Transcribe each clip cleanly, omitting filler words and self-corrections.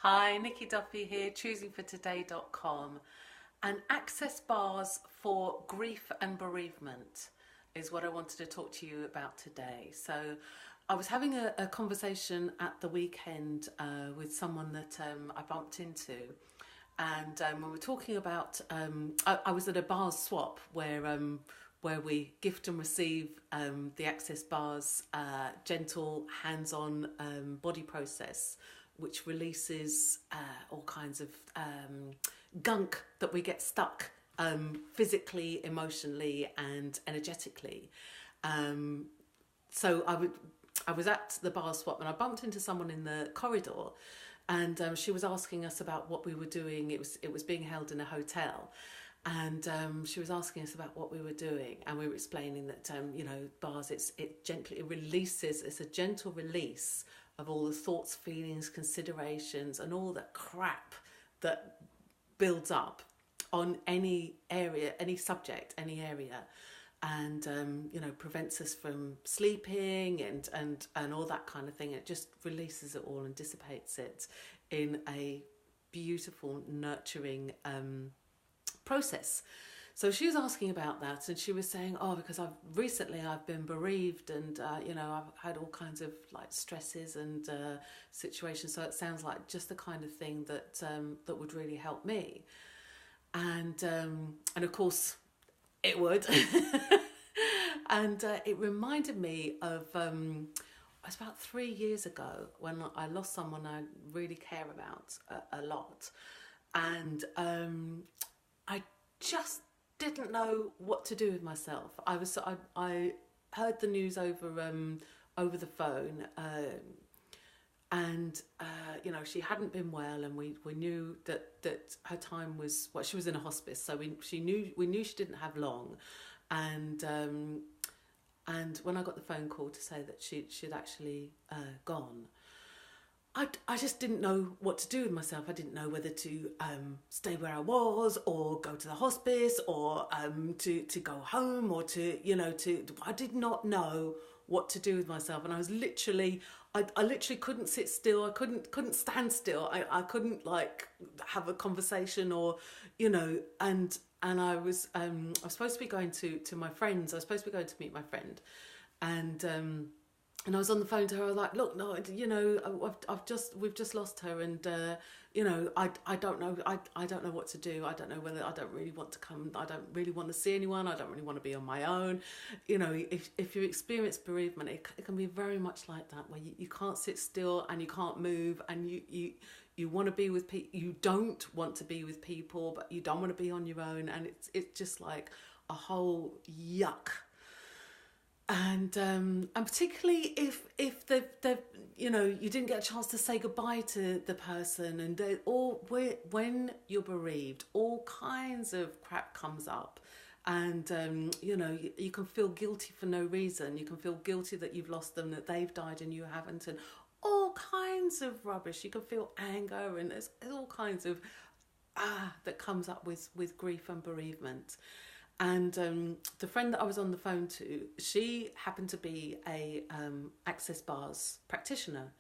Hi, Nikki Duffy here, choosingfortoday.com. And access bars for grief and bereavement is what I wanted to talk to you about today. So I was having a conversation at the weekend with someone that I bumped into. And we were talking about, I was at a bars swap where we gift and receive the access bars gentle hands-on body process, which releases all kinds of gunk that we get stuck physically, emotionally and energetically. So I was at the bar swap and I bumped into someone in the corridor, and she was asking us about what we were doing. It was being held in a hotel. And she was asking us about what we were doing, and we were explaining that bars, it releases, it's a gentle release of all the thoughts, feelings, considerations and all the crap that builds up on any area, any subject, any area, and prevents us from sleeping and all that kind of thing. It just releases it all and dissipates it in a beautiful, nurturing process. So she was asking about that, and she was saying, because I've been bereaved, and I've had all kinds of like stresses and situations, so it sounds like just the kind of thing that would really help me. And of course it would. And it reminded me of it was about 3 years ago when I lost someone I really care about a lot, and I just didn't know what to do with myself. I heard the news over the phone, and she hadn't been well, and we knew that her time was, well, she was in a hospice, so we knew she didn't have long, and when I got the phone call to say that she'd actually gone, I just didn't know what to do with myself. I didn't know whether to stay where I was, or go to the hospice, or to go home, or I did not know what to do with myself. And I was literally, I literally couldn't sit still. I couldn't stand still. I couldn't like have a conversation, or and I was supposed to be going to my friends. I was supposed to be going to meet my friend, and I was on the phone to her. I was like, look, no, we've just lost her, and I don't know, I don't know what to do. I don't know whether, I don't really want to come. I don't really want to see anyone. I don't really want to be on my own. If you experience bereavement, it can be very much like that, where you can't sit still and you can't move, and you want to be with people. You don't want to be with people, but you don't want to be on your own, and it's just like a whole yuck. And particularly if they've you didn't get a chance to say goodbye to the person, and when you're bereaved, all kinds of crap comes up, and you can feel guilty for no reason. You can feel guilty that you've lost them, that they've died and you haven't, and all kinds of rubbish. You can feel anger, and there's all kinds of that comes up with grief and bereavement. And the friend that I was on the phone to, she happened to be a access bars practitioner.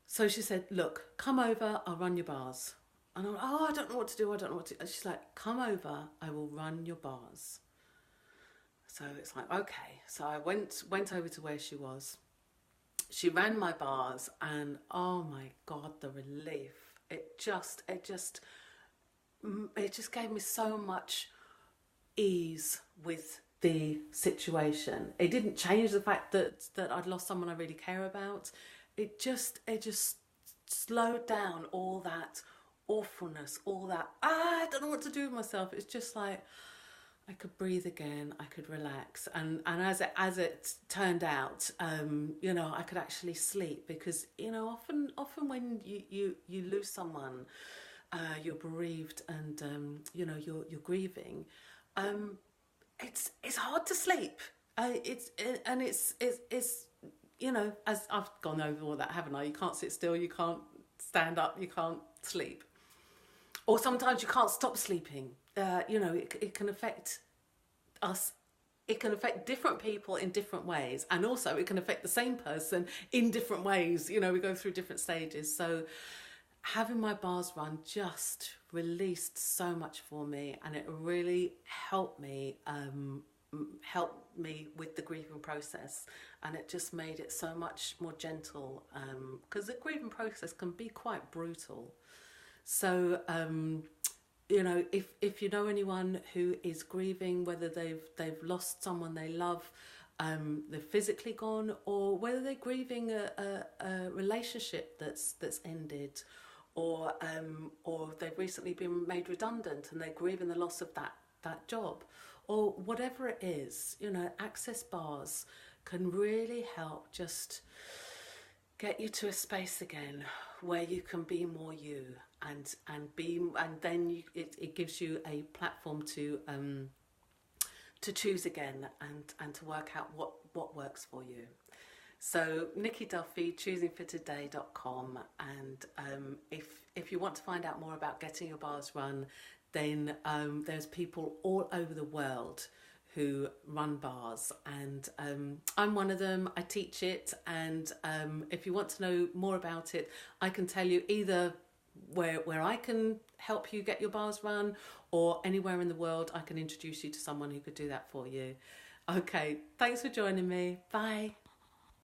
So she said, look, come over, I'll run your bars. And I'm like, I don't know what to do, I don't know what to do. And she's like, come over, I will run your bars. So it's like, okay. So I went over to where she was. She ran my bars, and oh my God, the relief. It just gave me so much ease with the situation. It didn't change the fact that I'd lost someone I really care about. It just slowed down all that awfulness, all that I don't know what to do with myself. It's just like I could breathe again, I could relax, and as it turned out, I could actually sleep, because often when you lose someone, you're bereaved, and you're grieving. It's hard to sleep. It's as I've gone over all that, haven't I? You can't sit still, you can't stand up, you can't sleep, or sometimes you can't stop sleeping. It can affect us. It can affect different people in different ways, and also it can affect the same person in different ways. We go through different stages. So having my bars run just released so much for me, and it really helped me with the grieving process, and it just made it so much more gentle, because the grieving process can be quite brutal. So you know, if you know anyone who is grieving, whether they've lost someone they love, they're physically gone, or whether they're grieving a relationship that's ended, or they've recently been made redundant and they're grieving the loss of that job, or whatever it is, you know, access bars can really help just get you to a space again where you can be more you, and then it gives you a platform to choose again, and to work out what works for you. So Nikki Duffy, choosingfortoday.com, and if you want to find out more about getting your bars run, then there's people all over the world who run bars, and I'm one of them. I teach it, and if you want to know more about it, I can tell you either where I can help you get your bars run, or anywhere in the world I can introduce you to someone who could do that for you. Okay, thanks for joining me. Bye.